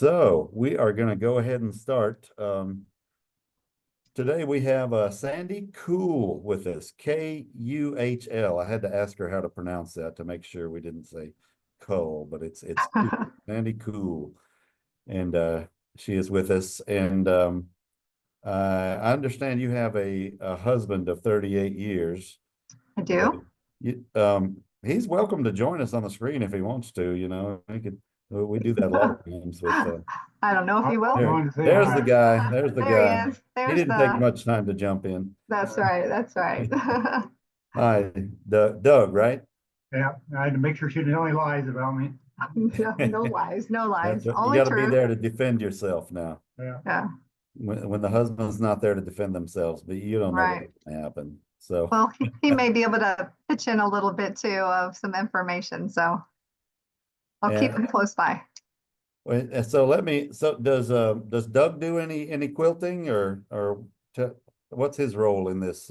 So we are going to go ahead and start. Today we have Sandy Kuhl with us, Kuhl. I had to ask her how to pronounce that to make sure we didn't say Cole, but it's Sandy Kuhl, and she is with us. And I understand you have a husband of 38 years. I do. He's welcome to join us on the screen if he wants to. He could. We do that a lot of times with. I don't know if you will. There's the guy. There's the There he guy. is. He There's didn't take the, much time to jump in. that's right. That's right. Hi, Doug, right? Yeah, I had to make sure she didn't tell any lies about me. No lies, no lies, You only got to be truth. there to defend yourself now. Yeah. Yeah, When the husband's not there to defend themselves, but you don't know what's right. going to happen. So, Well, he may be able to pitch in a little bit too of some information, so I'll keep and him close by. so let me. So does Doug do any quilting or what's his role in this?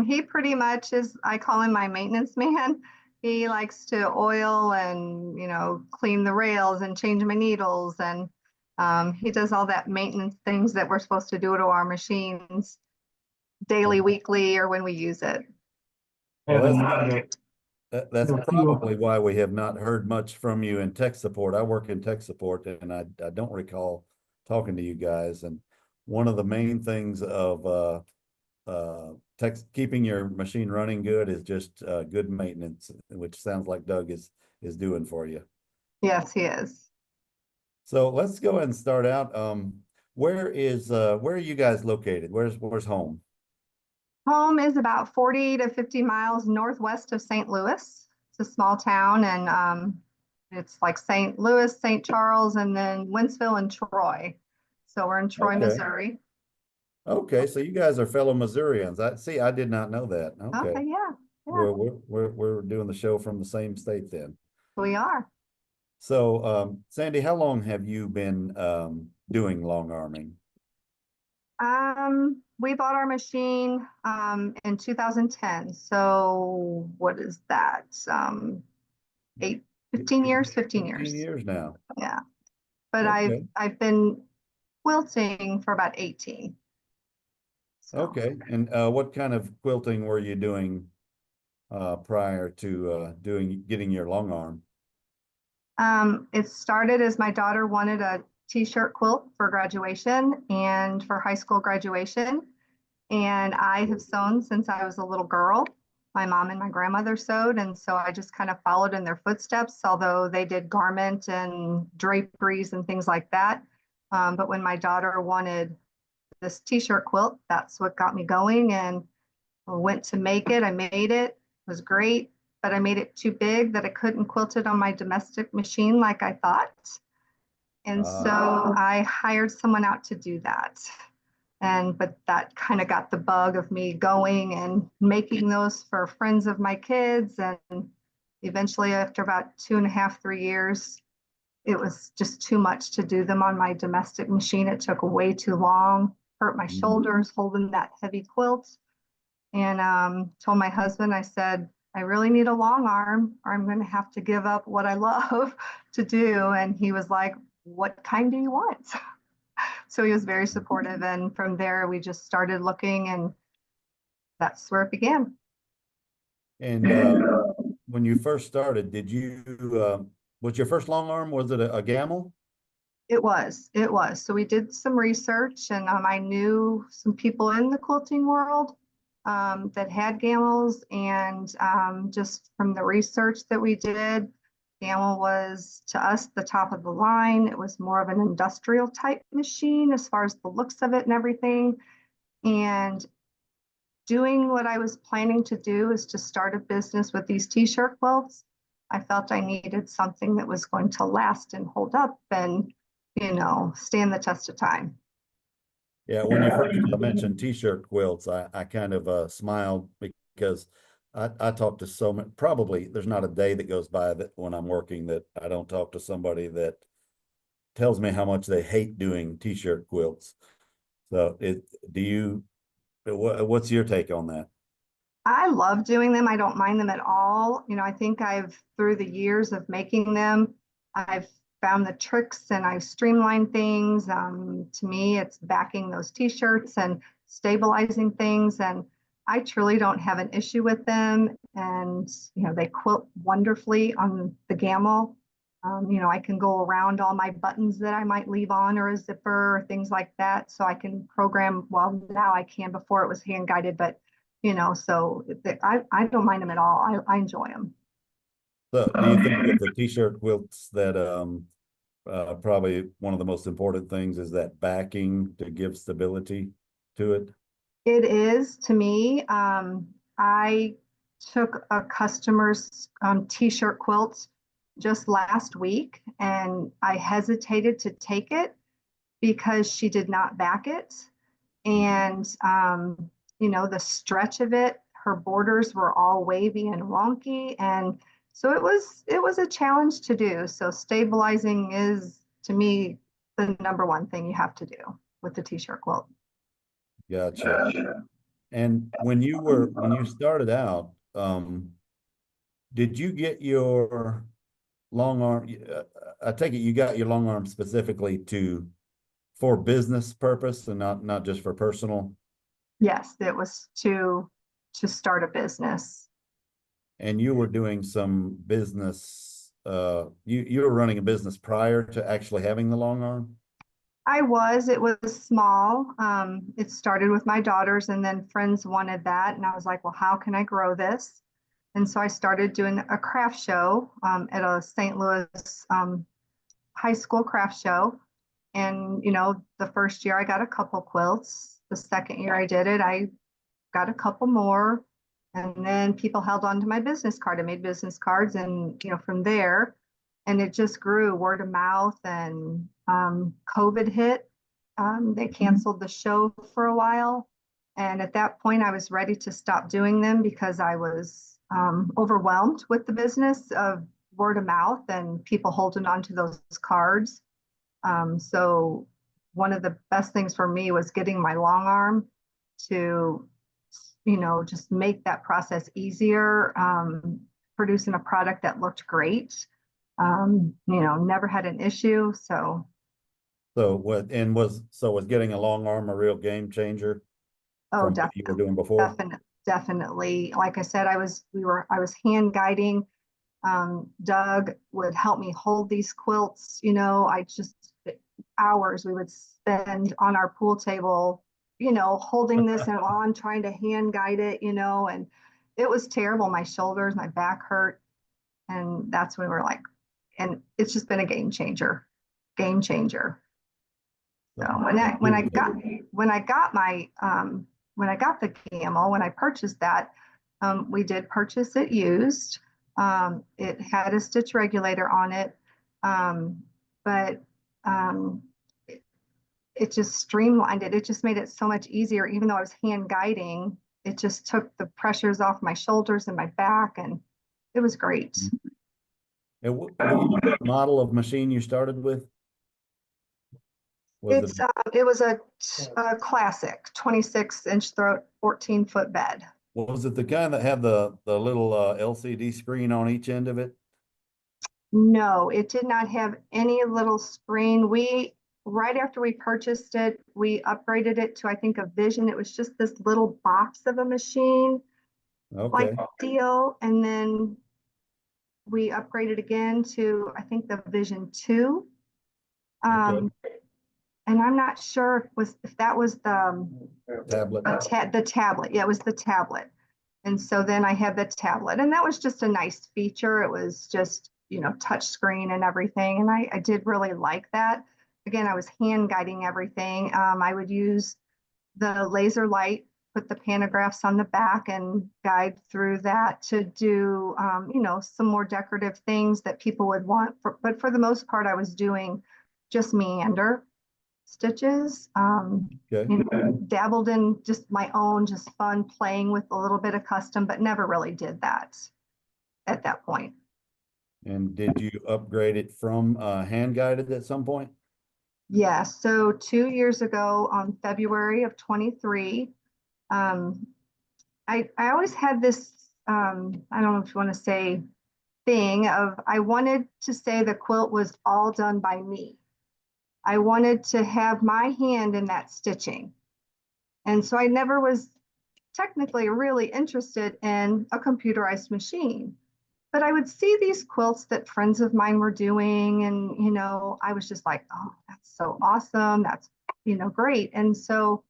He pretty much is, I call him my maintenance man. He likes to oil and, clean the rails and change my needles. And he does all that maintenance things that we're supposed to do to our machines daily, weekly, or when we use it. Well, that's Yeah, probably why we have not heard much from you in tech support. I work in tech support, and I don't recall talking to you guys. And one of the main things of keeping your machine running good is just good maintenance, which sounds like Doug is doing for you. Yes, he is. So let's go ahead and start out. Where are you guys located? Where's home? Home is about 40 to 50 miles northwest of St. Louis. It's a small town, and it's like St. Louis, St. Charles, and then Wentzville and Troy. So we're in Troy, Okay. Missouri. Okay, so you guys are fellow Missourians. I did not know that. Okay. Okay, yeah, yeah, We're doing the show from the same state then. we are. So, Sandy, how long have you been doing long arming? We bought our machine in 2010. So what is that? 15 years, 15 15 years. years now. Yeah. But Okay. I've been quilting for about 18. So, Okay. And what kind of quilting were you doing prior to getting your long arm? it started as my daughter wanted a t-shirt quilt for graduation and for high school graduation. And I have sewn since I was a little girl. My mom and my grandmother sewed, and so I just kind of followed in their footsteps, although they did garment and draperies and things like that. But when my daughter wanted this t-shirt quilt, that's what got me going, and I went to make it. I made it. It was great, but I made it too big that I couldn't quilt it on my domestic machine like I thought. And so I hired someone out to do that. But that kind of got the bug of me going and making those for friends of my kids. And eventually, after about 2.5, 3 years, it was just too much to do them on my domestic machine. It took way too long, hurt my shoulders holding that heavy quilt. And told my husband, I said, I really need a long arm, or I'm going to have to give up what I love to do. And he was like, what kind do you want? So he was very supportive. And from there, we just started looking, and that's where it began. And when you first started, was your first long arm, was it a Gammill? It was. So we did some research, and I knew some people in the quilting world that had Gammills. And just from the research that we did, Gammill was to us the top of the line. It was more of an industrial type machine as far as the looks of it and everything. And doing what I was planning to do is to start a business with these t-shirt quilts. I felt I needed something that was going to last and hold up and, stand the test of time. Yeah, when you first mentioned t-shirt quilts, I kind of smiled because I talk to so many, probably there's not a day that goes by that when I'm working that I don't talk to somebody that tells me how much they hate doing t-shirt quilts. So what's your take on that? I love doing them. I don't mind them at all. I think through the years of making them, I've found the tricks and I've streamlined things. To me, it's backing those t-shirts and stabilizing things. And I truly don't have an issue with them. And, they quilt wonderfully on the Gammill. I can go around all my buttons that I might leave on or a zipper or things like that. So I can program, well, now I can, before it was hand guided, but, so I don't mind them at all. I enjoy them. So do you think with the t-shirt quilts that probably one of the most important things is that backing to give stability to it? It is to me. I took a customer's t-shirt quilt just last week, and I hesitated to take it because she did not back it. And, the stretch of it, her borders were all wavy and wonky. And so it was a challenge to do. So stabilizing is, to me, the number one thing you have to do with the t-shirt quilt. Gotcha. And when you started out, did you get your long arm? I take it you got your long arm specifically for business purpose and not just for personal. Yes, it was to start a business. And you were doing some business. You were running a business prior to actually having the long arm. It was small. It started with my daughters, and then friends wanted that. And I was like, well, how can I grow this? And so I started doing a craft show at a St. Louis high school craft show. And, the first year I got a couple quilts. The second year I did it, I got a couple more. And then people held on to my business card. I made business cards, and, from there, and it just grew word of mouth. And COVID hit. They canceled the show for a while. And at that point, I was ready to stop doing them because I was overwhelmed with the business of word of mouth and people holding on to those cards. So one of the best things for me was getting my long arm to, just make that process easier, producing a product that looked great. Never had an issue. So was getting a long arm a real game changer from what you were doing before? Definitely. Like I said, I was hand guiding. Doug would help me hold these quilts. Hours we would spend on our pool table, holding this and on trying to hand guide it, and it was terrible. My shoulders, my back hurt. And that's when we're like, and it's just been a game changer. So when I got the Gammill, when I purchased that, we did purchase it used. It had a stitch regulator on it, but it just streamlined it. It just made it so much easier. Even though I was hand guiding, it just took the pressures off my shoulders and my back, and it was great. And what model of machine you started with? It was a classic 26-inch throat, 14-foot bed. Was it the kind that had the little LCD screen on each end of it? No, it did not have any little screen. Right after we purchased it, we upgraded it to, I think, a Vision. It was just this little box of a machine, Okay. like deal. And then we upgraded again to, I think, the Vision 2. Okay. And I'm not sure if that was the Tablet. the tablet. Yeah, it was the tablet. And so then I had the tablet, and that was just a nice feature. It was just, touch screen and everything. And I did really like that. Again, I was hand guiding everything. I would use the laser light, put the pantographs on the back and guide through that to do, some more decorative things that people would want. But for the most part, I was doing just meander stitches. Okay. Dabbled in just my own, just fun playing with a little bit of custom, but never really did that at that point. And did you upgrade it from hand guided at some point? Yeah, so 2 years ago on February of 23, I always had this, I don't know if you want to say thing of I wanted to say the quilt was all done by me. I wanted to have my hand in that stitching. And so I never was technically really interested in a computerized machine. But I would see these quilts that friends of mine were doing, and I was just like, oh, that's so awesome. That's great. And so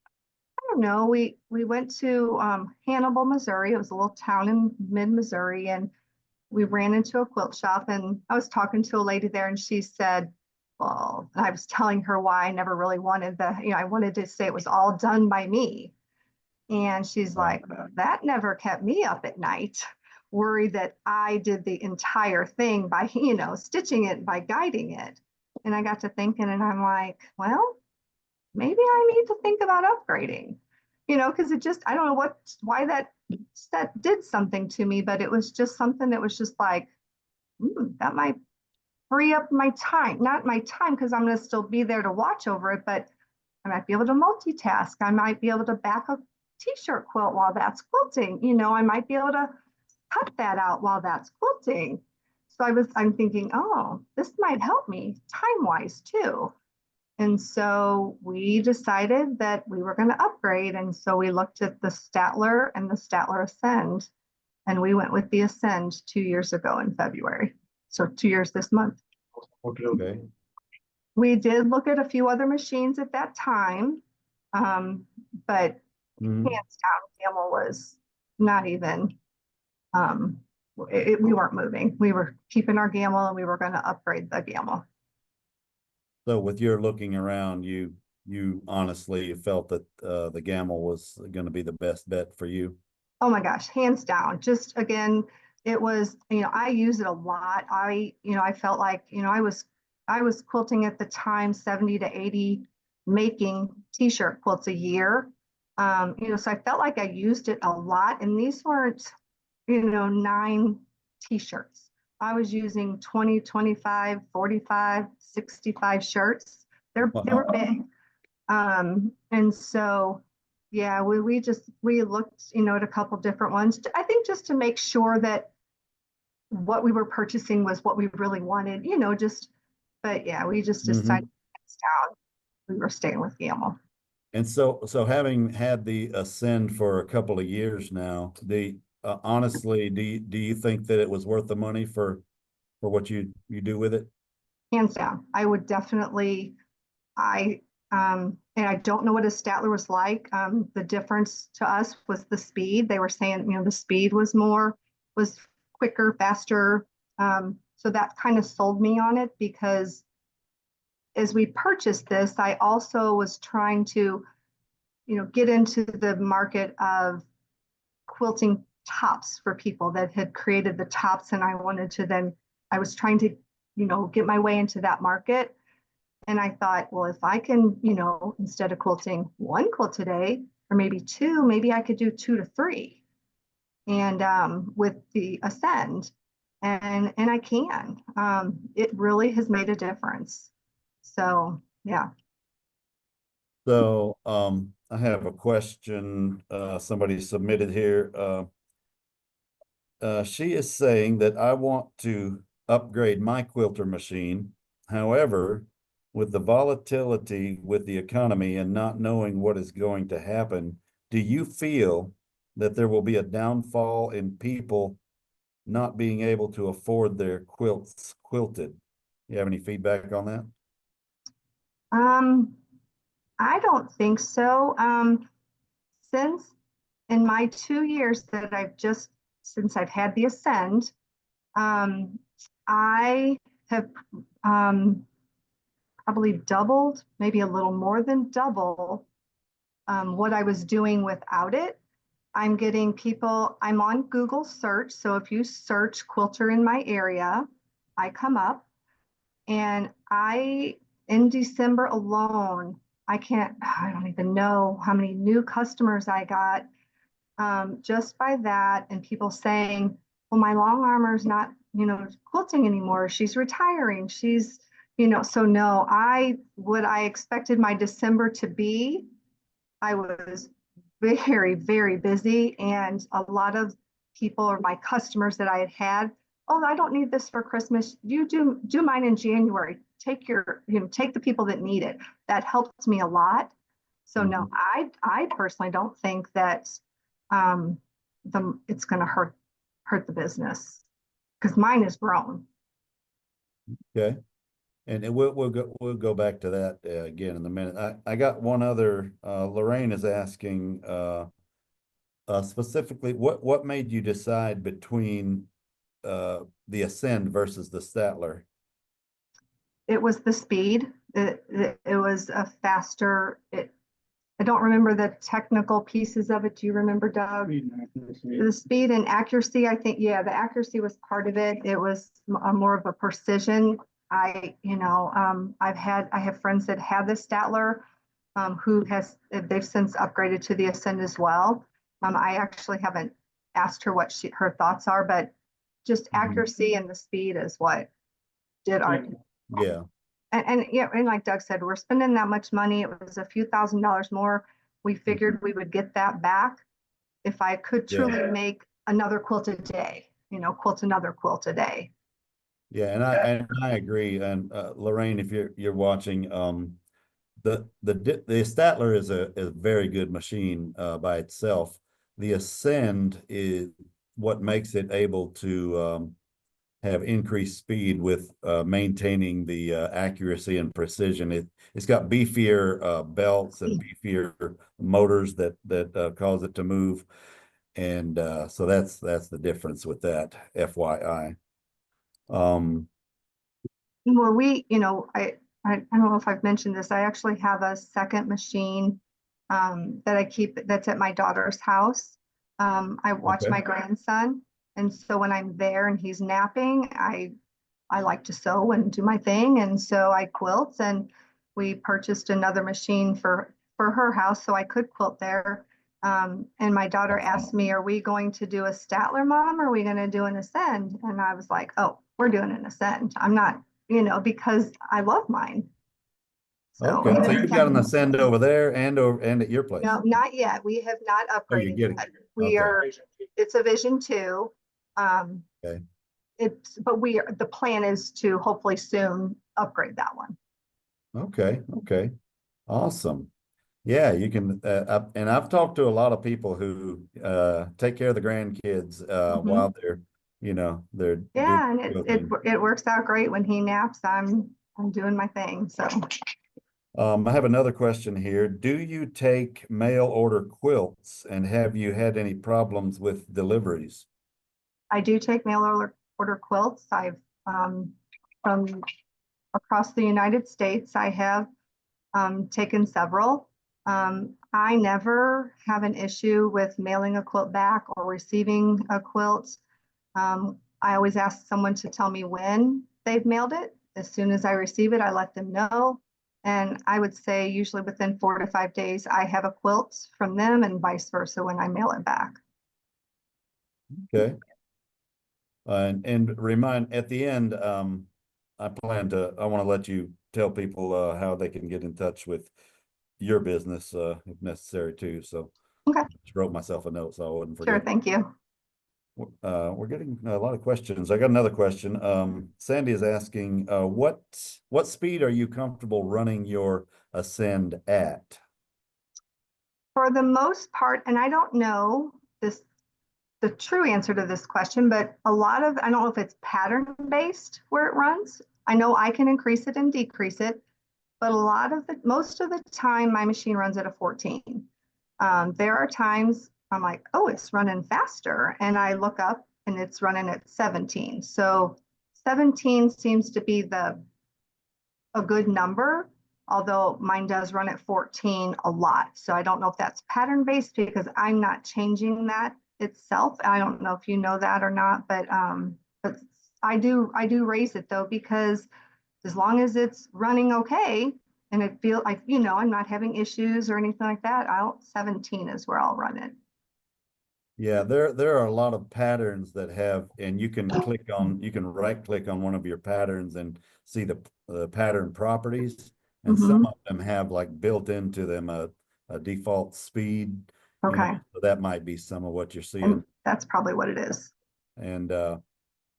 I don't know, we went to Hannibal, Missouri. It was a little town in mid-Missouri, and we ran into a quilt shop, and I was talking to a lady there, and she said, well, I was telling her why I never really wanted I wanted to say it was all done by me. And she's like, that never kept me up at night, worried that I did the entire thing by, stitching it, by guiding it. And I got to thinking, and I'm like, well, maybe I need to think about upgrading, because it just, I don't know why that did something to me, but it was just something that was just like, that might free up my time, not my time, because I'm going to still be there to watch over it, but I might be able to multitask. I might be able to back a t-shirt quilt while that's quilting. I might be able to cut that out while that's quilting. So I'm thinking, oh, this might help me time-wise too. And so we decided that we were going to upgrade. And so we looked at the Statler and the Statler Ascend, and we went with the Ascend 2 years ago in February. So 2 years this month. Okay. We did look at a few other machines at that time, but Mhm. hands down, Gammill was not even, we weren't moving. We were keeping our Gammill, and we were going to upgrade the Gammill. So with your looking around, you honestly felt that the Gammill was going to be the best bet for you? Oh my gosh, hands down. Just again, it was, I use it a lot. I felt like, I was quilting at the time 70 to 80 making t-shirt quilts a year. So I felt like I used it a lot, and these weren't, 9 t-shirts. I was using 20, 25, 45, 65 shirts. They were big. And so, yeah, we looked, at a couple different ones. I think just to make sure that what we were purchasing was what we really wanted, but yeah, we just decided down. We were staying with Gammill. And so having had the Ascend for a couple of years now, honestly, do you think that it was worth the money for what you do with it? Hands down. I would definitely, and I don't know what a Statler was like. The difference to us was the speed. They were saying, the speed was quicker, faster. So that kind of sold me on it, because as we purchased this, I also was trying to, get into the market of quilting tops for people that had created the tops. And I was trying to, get my way into that market. And I thought, well, if I can, instead of quilting 1 quilt today, or maybe 2, maybe I could do 2 to 3. And with the Ascend, and I can. It really has made a difference. So yeah. So I have a question somebody submitted here. She is saying that I want to upgrade my quilter machine. However, with the volatility with the economy and not knowing what is going to happen, do you feel that there will be a downfall in people not being able to afford their quilts quilted? You have any feedback on that? I don't think so. Since in my 2 years that since I've had the Ascend, I have probably doubled, maybe a little more than double, what I was doing without it. I'm getting people, I'm on Google search. So if you search quilter in my area, I come up, and in December alone, I don't even know how many new customers I got, just by that. And people saying, well, my long armor's not, quilting anymore. She's retiring. So no, what I expected my December to be, I was very, very busy. And a lot of people, or my customers that I had, oh, I don't need this for Christmas. You do mine in January. Take take the people that need it. That helped me a lot. So no, I personally don't think that um, it's going to hurt the business because mine is grown. Okay. And we'll go back to that again in a minute. I got one other, Lorraine is asking, specifically, what made you decide between, the Ascend versus the Statler? It was the speed. It was a faster. I don't remember the technical pieces of it. Do you remember, Doug? The speed and accuracy, I think, yeah, the accuracy was part of it. It was more of a precision. I have friends that had the Statler, they've since upgraded to the Ascend as well. I actually haven't asked her what her thoughts are, but just accuracy and the speed is what did our. Yeah. And yeah, and like Doug said, we're spending that much money. It was a few $1,000s more. We figured we would get that back if I could truly make another quilt a day, quilt another quilt a day. Yeah, and I agree. And Lorraine, if you're watching, the Statler is a very good machine by itself. The Ascend is what makes it able to have increased speed with maintaining the accuracy and precision. It's got beefier belts and beefier motors that cause it to move, and so that's the difference with that. FYI. Well, I don't know if I've mentioned this. I actually have a second machine that I keep that's at my daughter's house. I watch my grandson, and so when I'm there and he's napping, I like to sew and do my thing, and so I quilt. And we purchased another machine for her house so I could quilt there. And my daughter asked me, "Are we going to do a Statler, Mom? Or are we going to do an Ascend?" And I was like, "Oh, we're doing an Ascend. I'm not." Because I love mine. Okay, so you've got an Ascend over there and at your place. No, not yet. We have not upgraded yet. It's a Vision 2. Okay. The plan is to hopefully soon upgrade that one. Okay. Awesome. Yeah, you can, and I've talked to a lot of people who take care of the grandkids while they're yeah, and it works out great when he naps. I'm doing my thing. So I have another question here. Do you take mail order quilts, and have you had any problems with deliveries? I do take mail order quilts. I've from across the United States, I have taken several. I never have an issue with mailing a quilt back or receiving a quilt. I always ask someone to tell me when they've mailed it. As soon as I receive it, I let them know. And I would say usually within 4 to 5 days, I have a quilt from them and vice versa when I mail it back. Okay. And remind at the end, I want to let you tell people how they can get in touch with your business if necessary too. So okay. Just wrote myself a note so I wouldn't forget. Sure, thank you. We're getting a lot of questions. I got another question. Sandy is asking, what speed are you comfortable running your Ascend at? For the most part, and I don't know the true answer to this question, but I don't know if it's pattern based where it runs. I know I can increase it and decrease it, but most of the time my machine runs at a 14. There are times I'm like, oh, it's running faster. And I look up and it's running at 17. So 17 seems to be a good number, although mine does run at 14 a lot. So I don't know if that's pattern based because I'm not changing that itself. I don't know if you know that or not, but I do raise it though, because as long as it's running okay and it feels like, I'm not having issues or anything like that, 17 is where I'll run it. Yeah, there are a lot of patterns that have, and you can right click on one of your patterns and see the pattern properties. And some of them have like built into them a default speed. Okay. So that might be some of what you're seeing. And that's probably what it is. And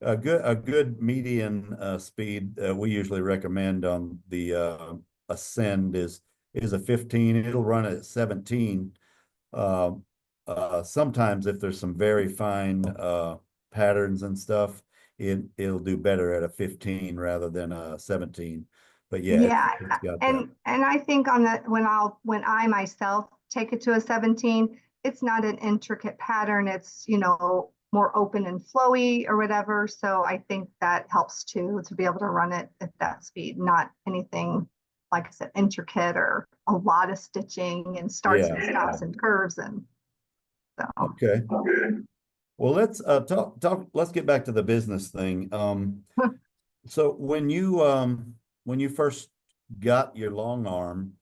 A good median speed we usually recommend on the Ascend is a 15. It'll run at 17. Uh, Sometimes if there's some very fine patterns and stuff, it'll do better at a 15 rather than a 17. But yeah, Yeah, it's got that. and I think on that when I myself take it to a 17, it's not an intricate pattern. It's, more open and flowy or whatever. So I think that helps too, to be able to run it at that speed, not anything, like I said, intricate or a lot of stitching and starts and Yeah. stops and curves and so. Okay. Well, let's talk. Let's get back to the business thing. So when you first got your long arm,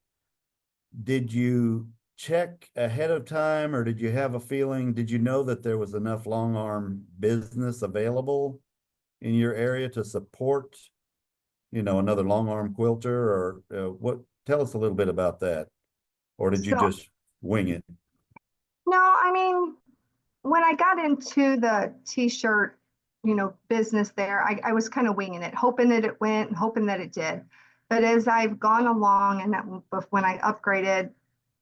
did you check ahead of time, or did you have a feeling? Did you know that there was enough long arm business available in your area to support, another long arm quilter, or what? Tell us a little bit about that, or did you So, just wing it? no, I mean, when I got into the t-shirt, business there, I was kind of winging it, hoping that it went, hoping that it did. But as I've gone along and when I upgraded,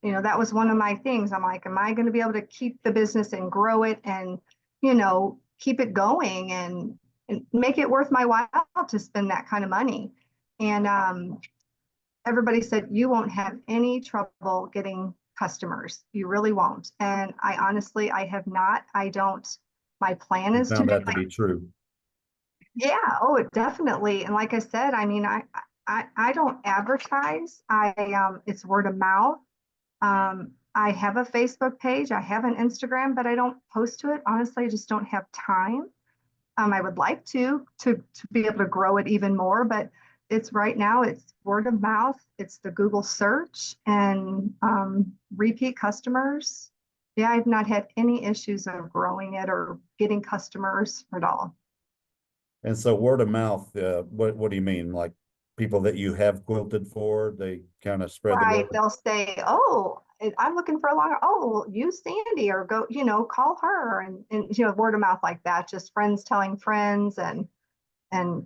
that was one of my things. I'm like, am I going to be able to keep the business and grow it and, keep it going and make it worth my while to spend that kind of money? And everybody said, you won't have any trouble getting customers. You really won't. And I have not. I don't. My plan You is to found do that to be true. yeah, oh, it definitely. And like I said, I mean, I don't advertise. It's word of mouth. I have a Facebook page. I have an Instagram, but I don't post to it. Honestly, I just don't have time. I would like to be able to grow it even more, but it's right now it's word of mouth. It's the Google search and repeat customers. Yeah, I've not had any issues of growing it or getting customers at all. And so word of mouth, what do you mean? Like people that you have quilted for, they kind of spread the Right. word? They'll say, oh, I'm looking for a longer, oh, well, use Sandy or go, call her and word of mouth like that, just friends telling friends and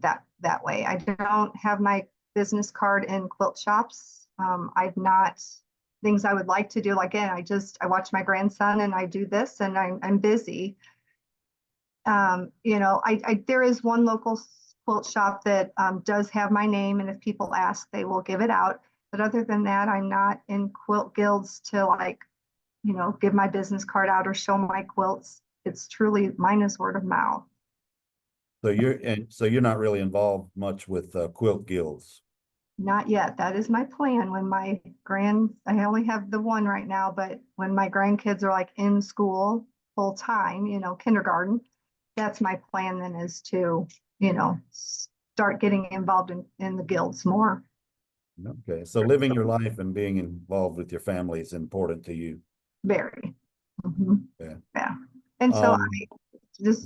that way. I don't have my business card in quilt shops. I've not things I would like to do. Like, again, I watch my grandson and I do this and I'm busy. There is one local quilt shop that does have my name, and if people ask, they will give it out. But other than that, I'm not in quilt guilds to give my business card out or show my quilts. It's truly mine is word of mouth. So you're not really involved much with quilt guilds. Not yet. That is my plan when I only have the one right now, but when my grandkids are like in school full time, kindergarten, that's my plan then is to, start getting involved in the guilds more. Okay, so living your life and being involved with your family is important to you. Very. Mhm. Yeah. Yeah. And so Um, I go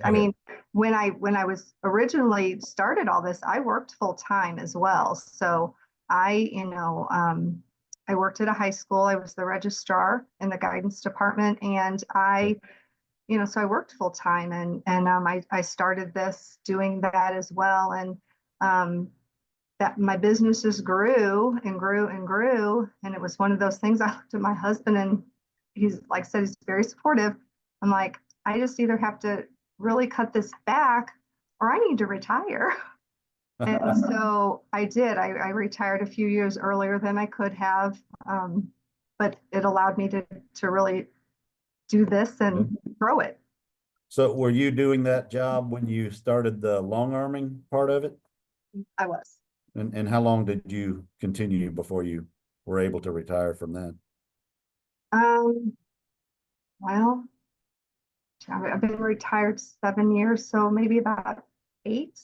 ahead. mean, when I was originally started all this, I worked full time as well. So I worked at a high school. I was the registrar in the guidance department, and so I worked full time, and I started this doing that as well, and that my businesses grew and grew and grew, and it was one of those things. I looked at my husband, and he's like I said, he's very supportive. I'm like, I just either have to really cut this back or I need to retire. And so I did. I retired a few years earlier than I could have, but it allowed me to really do this and grow it. So were you doing that job when you started the long arming part of it? I was. And how long did you continue before you were able to retire from that? Um, well, I've been retired 7 years, so maybe about 8.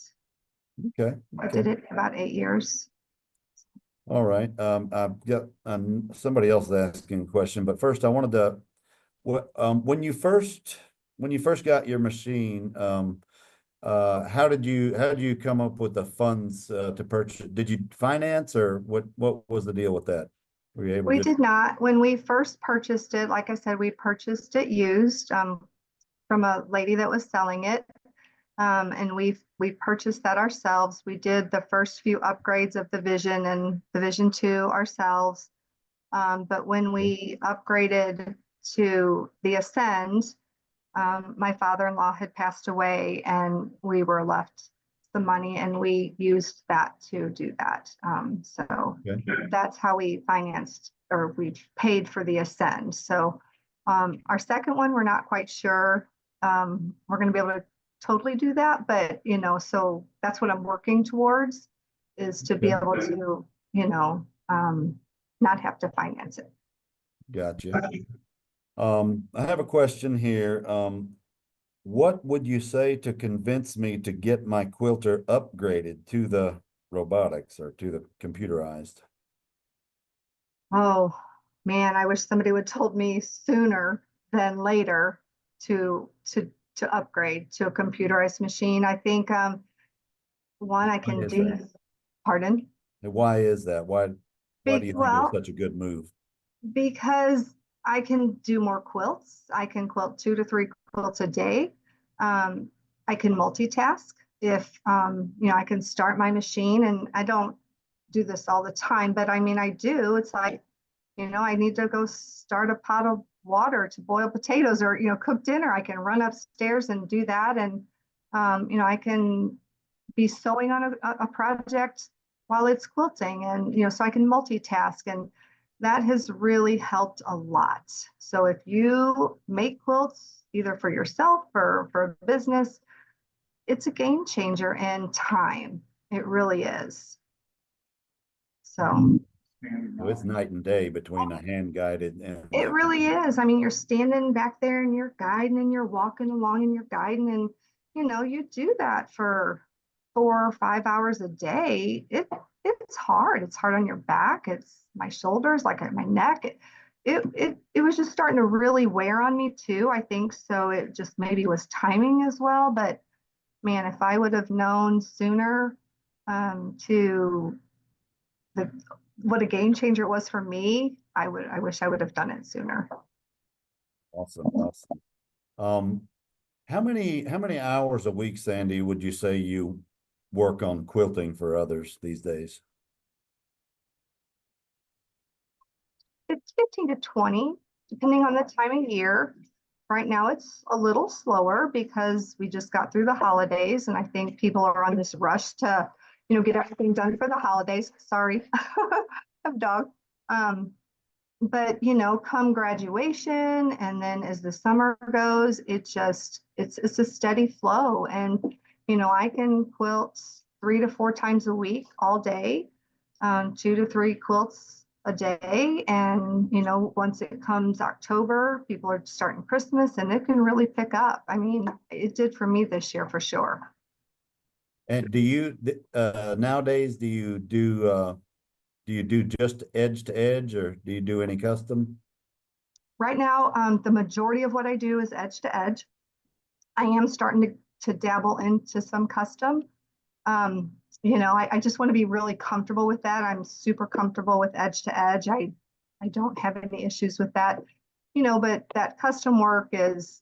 Okay. I did it about 8 years. All right. I've got somebody else asking a question, but first I wanted to, when you first got your machine, how did you come up with the funds to purchase? Did you finance, or what was the deal with that? Were you able We to just? did not. When we first purchased it, like I said, we purchased it used from a lady that was selling it. And we've purchased that ourselves. We did the first few upgrades of the Vision and the Vision 2 ourselves. But when we upgraded to the Ascend, my father-in-law had passed away and we were left the money and we used that to do that. So that's how we financed or we paid for the Ascend. So our second one, we're not quite sure. We're going to be able to totally do that, but so that's what I'm working towards, is to be able to, not have to finance it. Gotcha. I have a question here. What would you say to convince me to get my quilter upgraded to the robotics or to the computerized? Oh man, I wish somebody would told me sooner than later to upgrade to a computerized machine. I think one I can do. Pardon? And why is that? Why do you think it was Well, such a good move? because I can do more quilts. I can quilt 2 to 3 quilts a day. I can multitask. If I can start my machine, and I don't do this all the time, but I mean I do. It's like, I need to go start a pot of water to boil potatoes or cook dinner. I can run upstairs and do that, and I can be sewing on a project while it's quilting, and so I can multitask, and that has really helped a lot. So if you make quilts either for yourself or for a business, it's a game changer in time. It really is. So It's night and day between a hand guided and it really is. I mean, you're standing back there and you're guiding and you're walking along and you're guiding, and you do that for 4 or 5 hours a day. It's hard. It's hard on your back. It's my shoulders, like my neck. It was just starting to really wear on me too, I think. So it just maybe was timing as well. But man, if I would have known sooner to what a game changer it was for me, I wish I would have done it sooner. Awesome. How many hours a week, Sandy, would you say you work on quilting for others these days? It's 15 to 20, depending on the time of year. Right now, it's a little slower because we just got through the holidays, and I think people are on this rush to, get everything done for the holidays. Sorry, I have a dog. But come graduation, and then as the summer goes, it's a steady flow, and I can quilt 3 to 4 times a week, all day, 2 to 3 quilts a day. And once it comes October, people are starting Christmas, and it can really pick up. I mean, it did for me this year for sure. And do you nowadays do you do just edge to edge, or do you do any custom? Right now, the majority of what I do is edge to edge. I am starting to dabble into some custom. I just want to be really comfortable with that. I'm super comfortable with edge to edge. I don't have any issues with that, but that custom work it's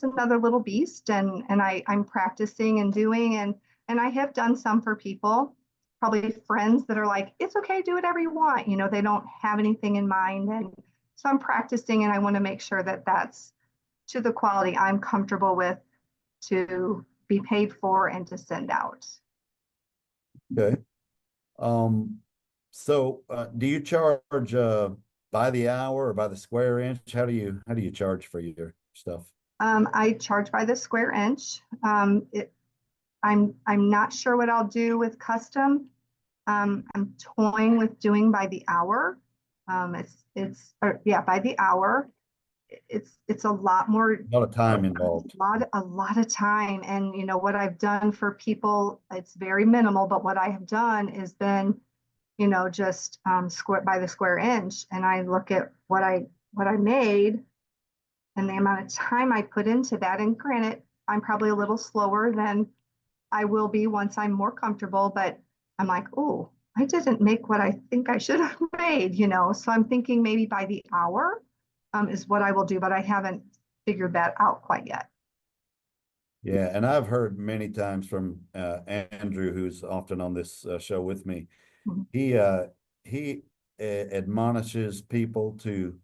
another little beast, and I'm practicing and doing, and I have done some for people, probably friends that are like, it's okay, do whatever you want. They don't have anything in mind. And so I'm practicing, and I want to make sure that that's to the quality I'm comfortable with to be paid for and to send out. Okay. So do you charge by the hour or by the square inch? How do you charge for your stuff? I charge by the square inch. I'm not sure what I'll do with custom. I'm toying with doing by the hour. By the hour. It's a lot more. A lot of time involved. A lot of time, and what I've done for people, it's very minimal. But what I have done is been, just square by the square inch, and I look at what I made and the amount of time I put into that. And granted, I'm probably a little slower than I will be once I'm more comfortable, but I'm like, oh, I didn't make what I think I should have made, So I'm thinking maybe by the hour is what I will do, but I haven't figured that out quite yet. Yeah, and I've heard many times from Andrew, who's often on this show with me. Mhm. He admonishes people to,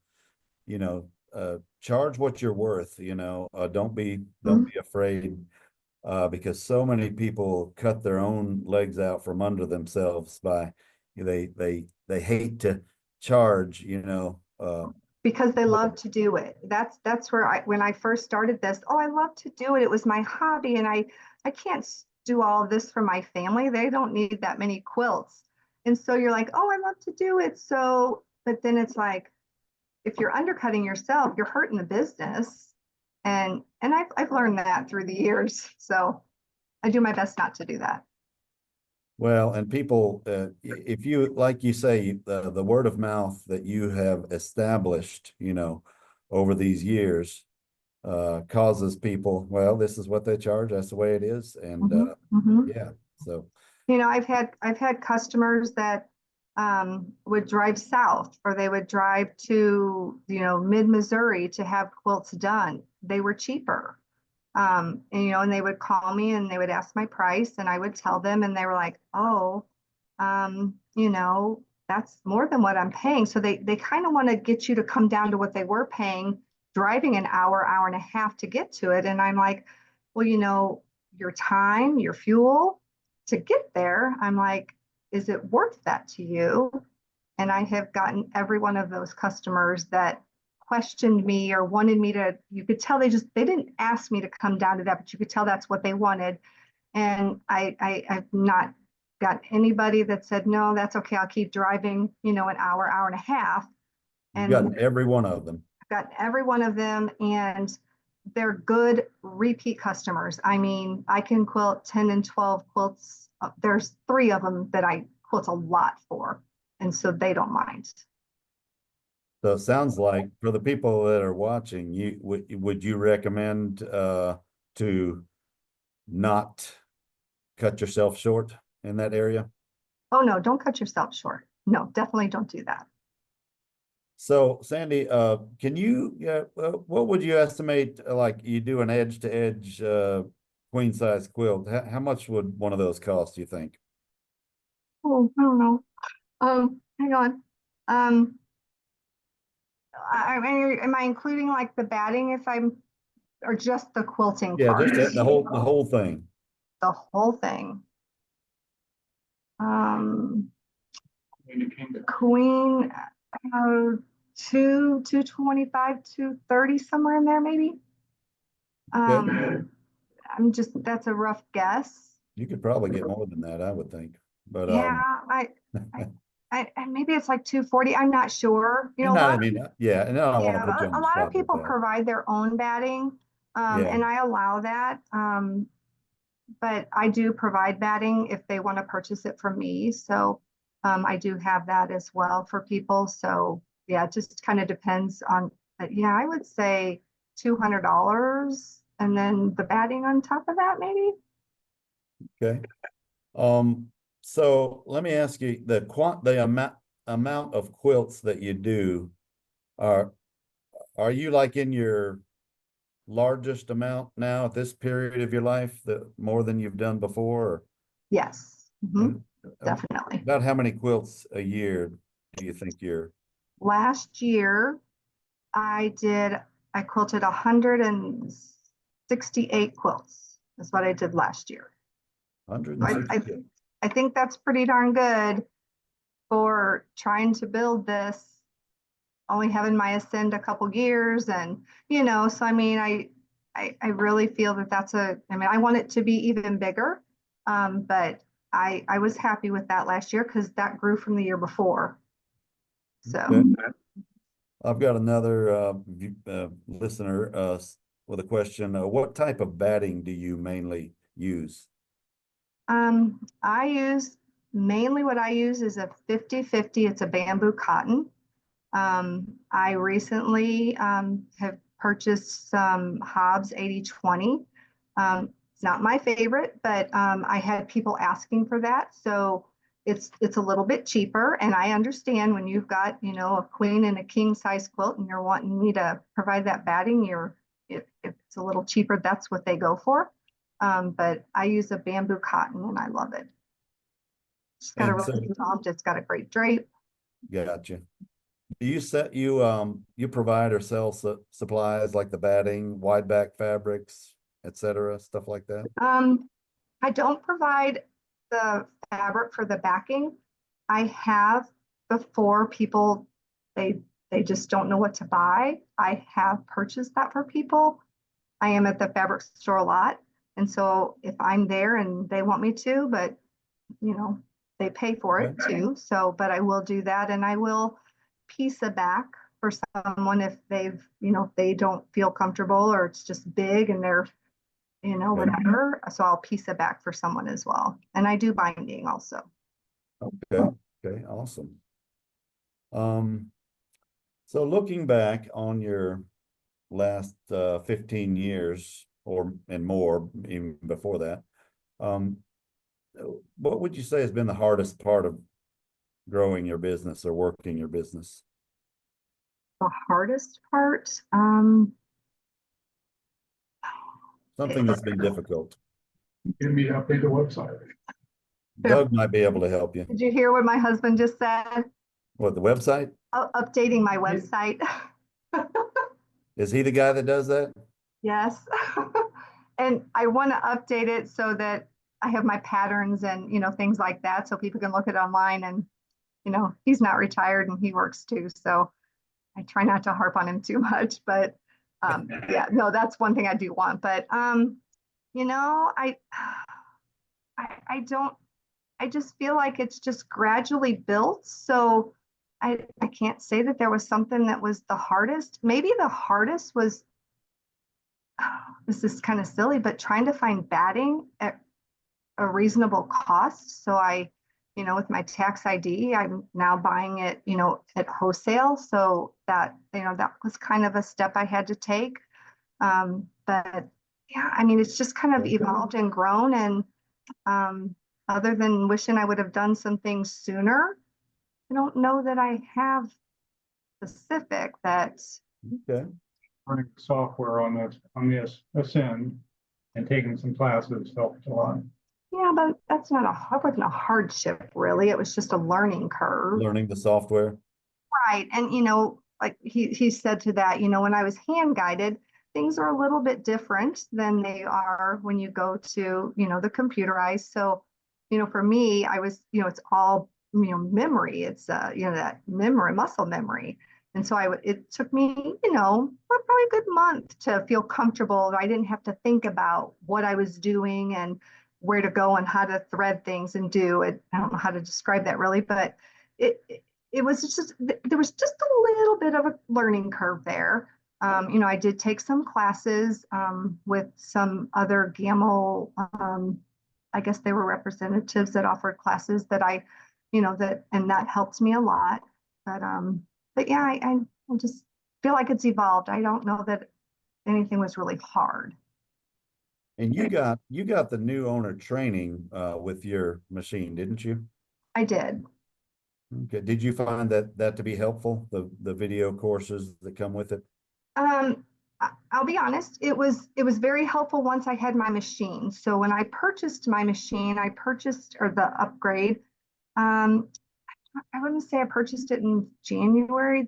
charge what you're worth. Don't be afraid, because so many people cut their own legs out from under themselves by they hate to charge. Because they love to do it. That's where when I first started this, oh, I love to do it. It was my hobby, and I can't do all of this for my family. They don't need that many quilts. And so you're like, oh, I love to do it. So, but then it's like, if you're undercutting yourself, you're hurting the business. And I've learned that through the years. So I do my best not to do that. Well, and people, if you, like you say, the word of mouth that you have established, over these years, causes people, well, this is what they charge, that's the way it is. And Mhm. yeah, so I've had customers that would drive south, or they would drive to mid-Missouri to have quilts done. They were cheaper. And they would call me and they would ask my price, and I would tell them, and they were like, oh, that's more than what I'm paying. So they kind of want to get you to come down to what they were paying, driving an hour and a half to get to it. And I'm like, well, your time, your fuel to get there, I'm like, is it worth that to you? And I have gotten every one of those customers that questioned me or wanted me to, you could tell they didn't ask me to come down to that, but you could tell that's what they wanted. And I've not got anybody that said, no, that's okay, I'll keep driving, an hour and a half. you've And gotten every one of them. I've got every one of them, and they're good repeat customers. I mean, I can quilt 10 and 12 quilts. There's 3 of them that I quilt a lot for, and so they don't mind. So it sounds like for the people that are watching, would you recommend to not cut yourself short in that area? Oh, no, don't cut yourself short. No, definitely don't do that. So Sandy, can you, what would you estimate, like you do an edge to edge queen size quilt? How much would one of those cost, you think? Oh, I don't know. Hang on. Um, I mean, am I including like the batting or just the quilting Yeah, part? just the whole thing. The whole thing. Um, Queen, uh, 225, 230, somewhere in there, maybe. Okay. That's a rough guess. You could probably get more than that, I would think. But Yeah, maybe it's like 240. I'm not sure. A and lot I of mean, yeah, and I don't want to put you yeah, on a the lot of spot with people that. provide their own batting, Yeah. and I allow that. But I do provide batting if they want to purchase it from me. So I do have that as well for people. So yeah, it just kind of depends on. But yeah, I would say $200, and then the batting on top of that, maybe. Okay. So let me ask you, the amount of quilts that you do, are are you like in your largest amount now at this period of your life, that more than you've done before? Yes, And definitely. about how many quilts a year do you think you're? Last year, I did, I quilted 168 quilts. That's what I did last year. I, 160? I think that's pretty darn good for trying to build this, only having my ascend a couple years. And, so I mean, I really feel that I mean, I want it to be even bigger. But I was happy with that last year because that grew from the year before. So. Okay. I've got another listener with a question. What type of batting do you mainly use? I use mainly what I use is a 50/50. It's a bamboo cotton. I recently have purchased some Hobbs 80/20. It's not my favorite, but I had people asking for that. So it's a little bit cheaper. And I understand when you've got, a queen and a king size quilt and you're wanting me to provide that batting, if it's a little cheaper, that's what they go for. But I use a bamboo cotton and I love it. It's got a And so, really soft, it's got a great drape. gotcha. Do you you provide or sell supplies like the batting, wide back fabrics, etc., stuff like that? I don't provide the fabric for the backing. I have before people, they they just don't know what to buy. I have purchased that for people. I am at the fabric store a lot. And so if I'm there and they want me to, but they pay for it too. So, but I will do that and I will piece a back for someone if if they don't feel comfortable or it's just big and they're, whatever. So I'll piece it back for someone as well. And I do binding also. Okay, okay, awesome. So looking back on your last 15 years and more, even before that, what would you say has been the hardest part of growing your business or working your business? The hardest part, Something that's been difficult. Get me to update the website. Doug might be able to help you. did you hear what my husband just said? What, the website? Updating my website. Is he the guy that does that? Yes. And I want to update it so that I have my patterns and, things like that so people can look it online and, he's not retired and he works too. So I try not to harp on him too much, but yeah, no, that's one thing I do want. But I I don't I just feel like it's just gradually built. So I can't say that there was something that was the hardest. Maybe the hardest was this is kind of silly, but trying to find batting at a reasonable cost. So with my tax ID, I'm now buying it, at wholesale. So that was kind of a step I had to take. But yeah, I mean, it's just kind of evolved and grown. And other than wishing I would have done some things sooner, I don't know that I have specific that. Okay. Running software on the Ascend and taking some classes helped a lot. Yeah, but that wasn't a hardship really. It was just a learning curve. Learning the software. Right. And like he said to that, when I was hand guided, things are a little bit different than they are when you go to, the computerized. So, for me, I was, it's all, memory. It's that memory, muscle memory. And so it took me, probably a good month to feel comfortable. I didn't have to think about what I was doing and where to go and how to thread things and do it. I don't know how to describe that really, but it was just, there was just a little bit of a learning curve there. I did take some classes with some other Gammill, I guess they were representatives that offered classes that and that helped me a lot. But yeah, I just feel like it's evolved. I don't know that anything was really hard. And you got the new owner training with your machine, didn't you? I did. Okay. Did you find that to be helpful, the video courses that come with it? I'll be honest, it was very helpful once I had my machine. So when I purchased my machine, or the upgrade, I wouldn't say I purchased it in January,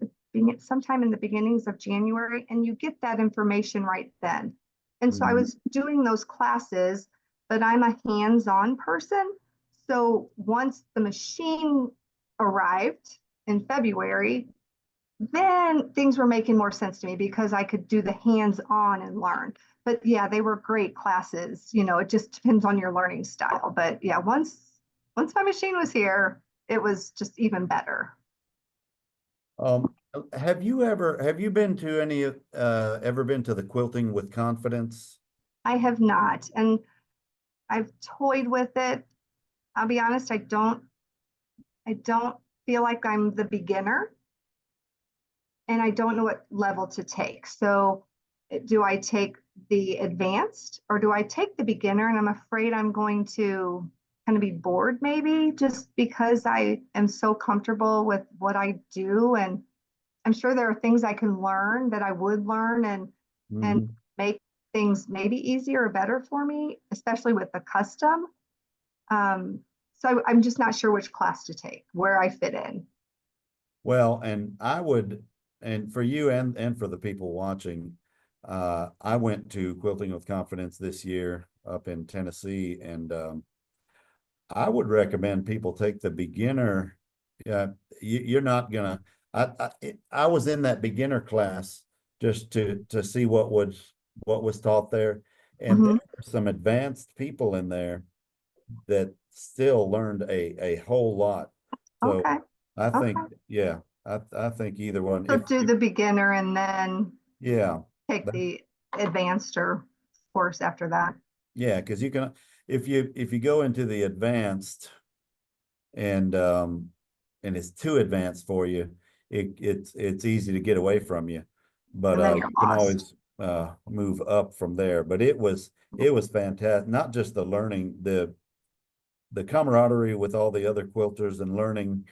sometime in the beginnings of January, and you get that information right then. And so I was doing those classes, but I'm a hands-on person. So once the machine arrived in February, then things were making more sense to me because I could do the hands-on and learn. But yeah, they were great classes. It just depends on your learning style. But yeah, once my machine was here, it was just even better. Have you been to ever been to the Quilting with Confidence? I have not, and I've toyed with it. I'll be honest, I don't feel like I'm the beginner, and I don't know what level to take. So do I take the advanced or do I take the beginner? And I'm afraid I'm going to kind of be bored maybe just because I am so comfortable with what I do. And I'm sure there are things I can learn that I would learn and make things maybe easier or better for me, especially with the custom. So I'm just not sure which class to take, where I fit in. Well, and I would, and for you and for the people watching, I went to Quilting with Confidence this year up in Tennessee, and I would recommend people take the beginner. Yeah, you're not gonna. I was in that beginner class just to see what was taught there, and there Mhm. were some advanced people in there that still learned a whole lot. So Okay, I think, okay. yeah, I think either one. So If do the beginner and then yeah, take that- the advanced or course after that. yeah, because you can if you go into the advanced and it's too advanced for you, it's easy to get away from you. But And then you you're can lost. always move up from there. But it was fantastic. Not just the learning, the camaraderie with all the other quilters and learning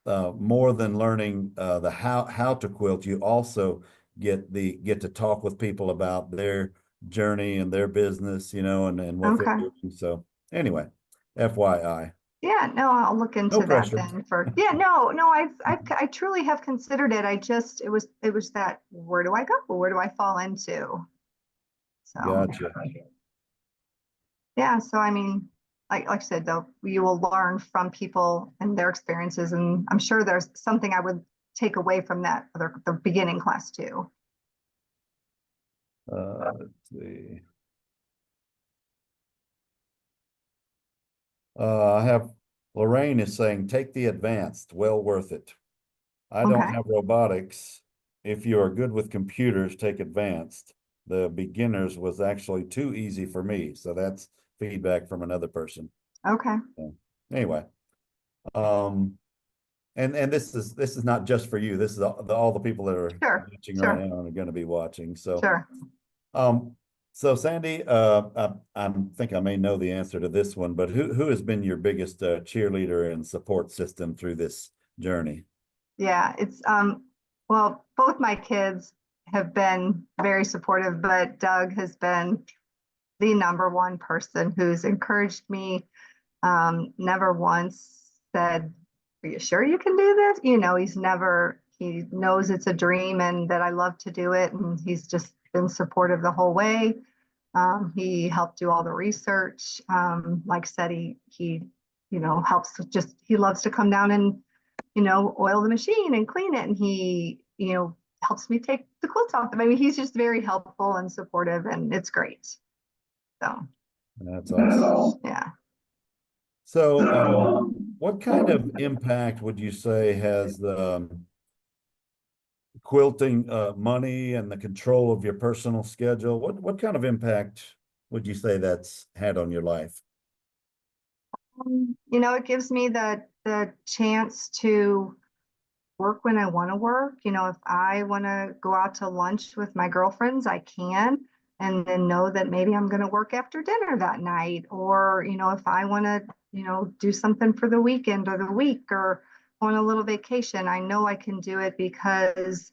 more than learning the how to quilt. You also get to talk with people about their journey and their business, and what they're Okay. doing. So anyway, FYI. Yeah, no, I'll look No into that pressure. then for, yeah, no, I truly have considered it. It was that, where do I go? Where do I fall into? So, Gotcha. yeah, so I mean, like I said, though, you will learn from people and their experiences, and I'm sure there's something I would take away from the beginning class too. Let's see. I have Lorraine is saying, take the advanced, well worth it. I don't Okay, have robotics. If you are good with computers, take advanced. The beginners was actually too easy for me. So that's feedback from another person. okay, So, anyway, um, and this is not just for you. This is all the people that are sure, watching right sure, now and are going to be watching. So, sure. um, so Sandy, I think I may know the answer to this one, but who has been your biggest cheerleader and support system through this journey? Yeah, well, both my kids have been very supportive, but Doug has been the number one person who's encouraged me. Never once said, "Are you sure you can do this?" He knows it's a dream and that I love to do it. And he's just been supportive the whole way. He helped do all the research. Like I said, he helps he loves to come down and, oil the machine and clean it. And he, helps me take the quilts off them. I mean, he's just very helpful and supportive, and it's great. So, That's awesome. yeah. So, what kind of impact would you say has the quilting money and the control of your personal schedule? What kind of impact would you say that's had on your life? It gives me the chance to work when I want to work. If I want to go out to lunch with my girlfriends, I can, and then know that maybe I'm going to work after dinner that night. Or, if I want to, do something for the weekend or the week or on a little vacation, I know I can do it because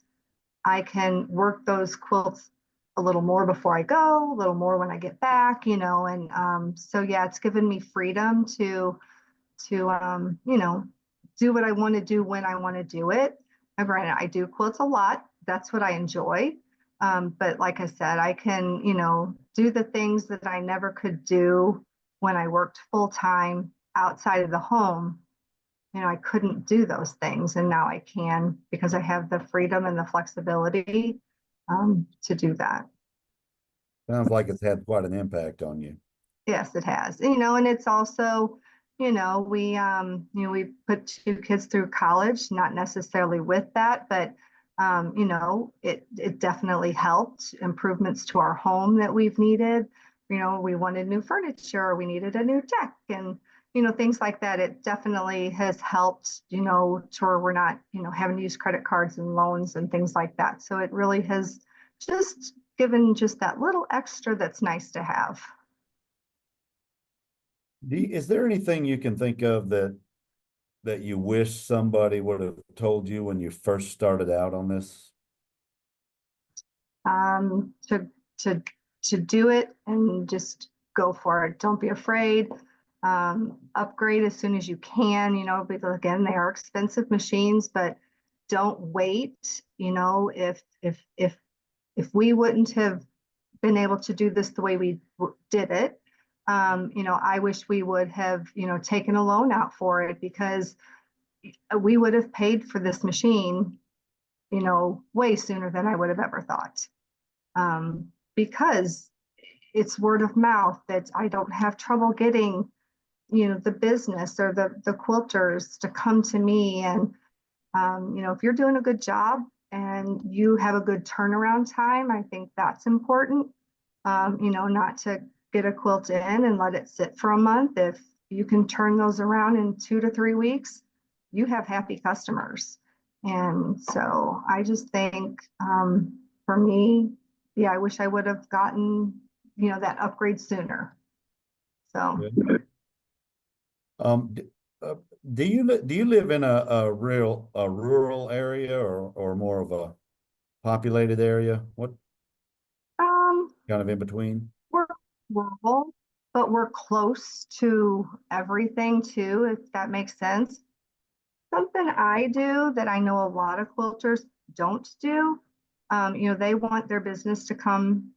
I can work those quilts a little more before I go, a little more when I get back, and so yeah, it's given me freedom to do what I want to do when I want to do it. And granted, I do quilts a lot. That's what I enjoy. But like I said, I can, do the things that I never could do when I worked full time outside of the home. I couldn't do those things, and now I can because I have the freedom and the flexibility to do that. Sounds like it's had quite an impact on you. Yes, it has. And it's also, we put two kids through college, not necessarily with that, but it definitely helped improvements to our home that we've needed. We wanted new furniture, we needed a new deck, and things like that. It definitely has helped, to where we're not, having to use credit cards and loans and things like that. So it really has just given just that little extra that's nice to have. Is there anything you can think of that you wish somebody would have told you when you first started out on this? To to do it and just go for it. Don't be afraid. Upgrade as soon as you can, because again, they are expensive machines, but don't wait. If we wouldn't have been able to do this the way we did it, I wish we would have, taken a loan out for it, because we would have paid for this machine, way sooner than I would have ever thought. Because it's word of mouth that I don't have trouble getting, the business or the quilters to come to me. And, if you're doing a good job and you have a good turnaround time, I think that's important. Not to get a quilt in and let it sit for a month. If you can turn those around in 2 to 3 weeks, you have happy customers. And so I just think, for me, yeah, I wish I would have gotten, that upgrade sooner. So. Yeah. Do you live in a rural area or more of a populated area? What kind of in between? We're rural, but we're close to everything too, if that makes sense. Something I do that I know a lot of quilters don't do, they want their business to come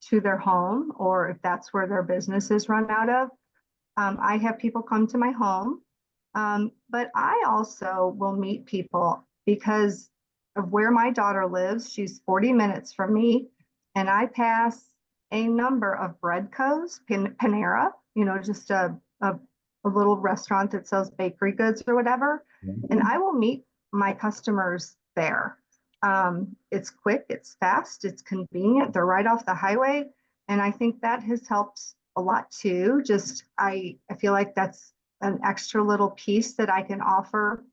to their home, or if that's where their business is run out of. I have people come to my home, but I also will meet people because of where my daughter lives. She's 40 minutes from me, and I pass a number of bread co's, Panera, just a little restaurant that sells bakery goods or whatever. And I will meet my customers there. It's quick, it's fast, it's convenient. They're right off the highway. And I think that has helped a lot too. Just, I feel like that's an extra little piece that I can offer,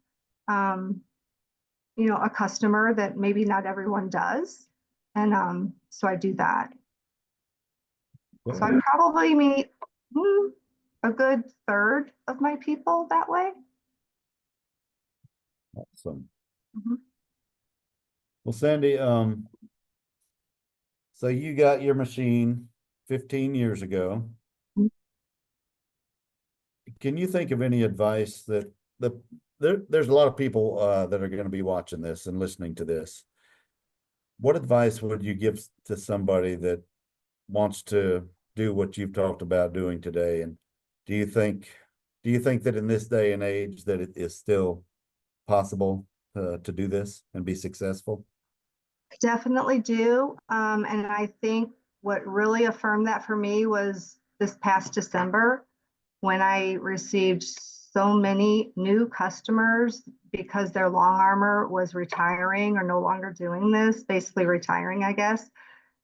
a customer that maybe not everyone does. And so I do that. So I probably meet a good third of my people that way. Awesome. Mhm. Well, Sandy, so you got your machine 15 years ago. Mhm. Can you think of any advice that there's a lot of people that are going to be watching this and listening to this. What advice would you give to somebody that wants to do what you've talked about doing today? And do you think that in this day and age that it is still possible to do this and be successful? I definitely do. And I think what really affirmed that for me was this past December, when I received so many new customers because their long armor was retiring or no longer doing this, basically retiring, I guess.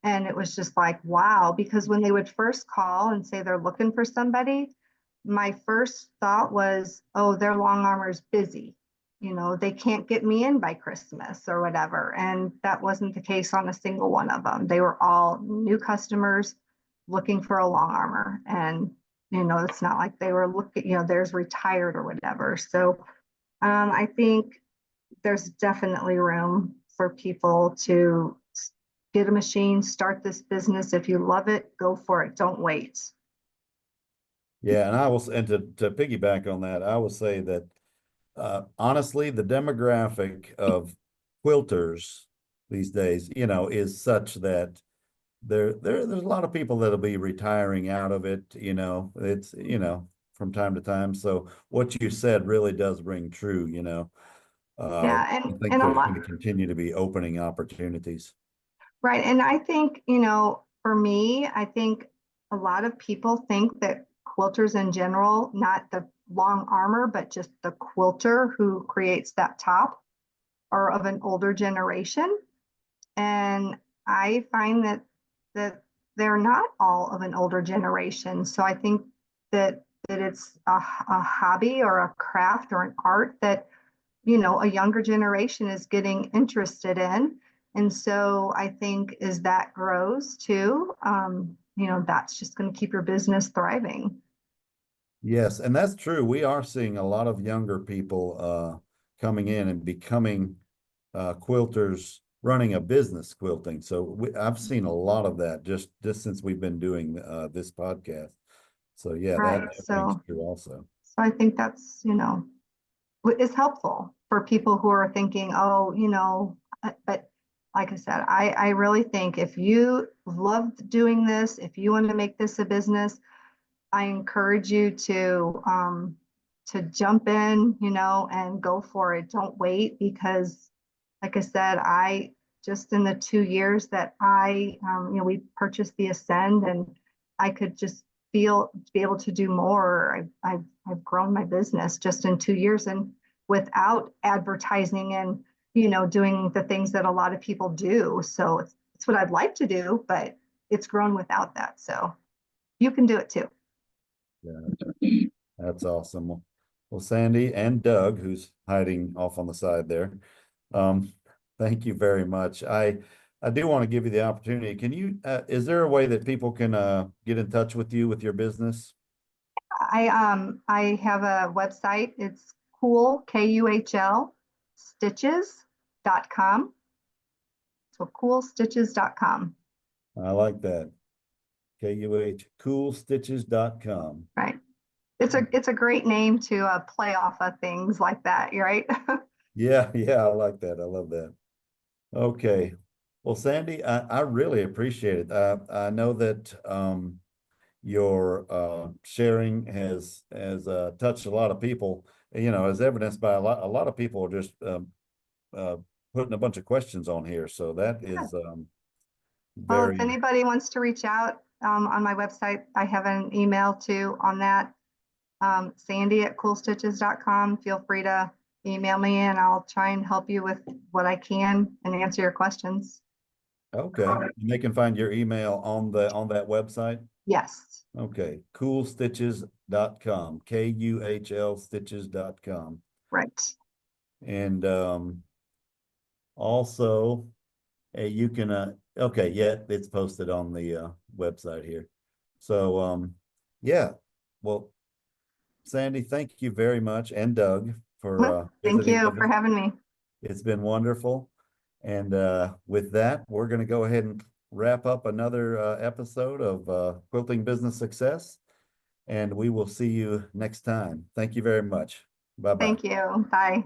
And it was just like, wow, because when they would first call and say they're looking for somebody, my first thought was, oh, their long armor is busy. They can't get me in by Christmas or whatever. And that wasn't the case on a single one of them. They were all new customers looking for a long armor. And, it's not like they were looking, there's retired or whatever. So I think there's definitely room for people to get a machine, start this business. If you love it, go for it. Don't wait. Yeah, and to piggyback on that, I will say that honestly, the demographic of quilters these days, is such that there's a lot of people that'll be retiring out of it. It's from time to time. So what you said really does ring true. Yeah, I think and a there's lot, going to continue to be opening opportunities. right. And I think, for me, I think a lot of people think that quilters in general, not the long armor, but just the quilter who creates that top, are of an older generation. And I find that they're not all of an older generation. So I think that it's a hobby or a craft or an art that, a younger generation is getting interested in. And so I think as that grows too, that's just going to keep your business thriving. Yes, and that's true. We are seeing a lot of younger people coming in and becoming quilters running a business quilting. So I've seen a lot of that just since we've been doing this podcast. So yeah, Right. that rings So, true also. so I think that's, is helpful for people who are thinking, oh, but like I said, I really think if you love doing this, if you want to make this a business, I encourage you to jump in, and go for it. Don't wait because, like I said, I just in the 2 years that we purchased the Ascend, and I could just be able to do more. I've grown my business just in 2 years, and without advertising and doing the things that a lot of people do. So it's what I'd like to do, but it's grown without that. So you can do it too. Yeah, that's awesome. Well, Sandy and Doug, who's hiding off on the side there, um, thank you very much. I do want to give you the opportunity. Can you, is there a way that people can get in touch with you with your business? I have a website. It's Kuhl, Kuhl Stitches.com. So KuhlStitches.com. I like that. KUH, Right. It's a great name to play off of things like that, right? Yeah, yeah, I like that. I love that. Okay. Well, Sandy, I really appreciate it. I know that your sharing has touched a lot of people, as evidenced by a lot of people are just uh, putting a bunch of questions on here. So that is Well, if very anybody wants to reach out on my website, I have an email too on that. Sandy@KuhlStitches.com. Feel free to email me and I'll try and help you with what I can and answer your questions. okay. And they can find your email on that website. Yes. Okay, KuhlStitches.com, KUHL Stitches.com. Right. And also you can okay, yeah, it's posted on the website here. So yeah, well, Sandy, thank you very much, and Doug, for Thank visiting you with for us. having me. It's been wonderful. And with that, we're going to go ahead and wrap up another episode of Quilting Business Success. And we will see you next time. Thank you very much. Bye-bye. Thank you. Bye.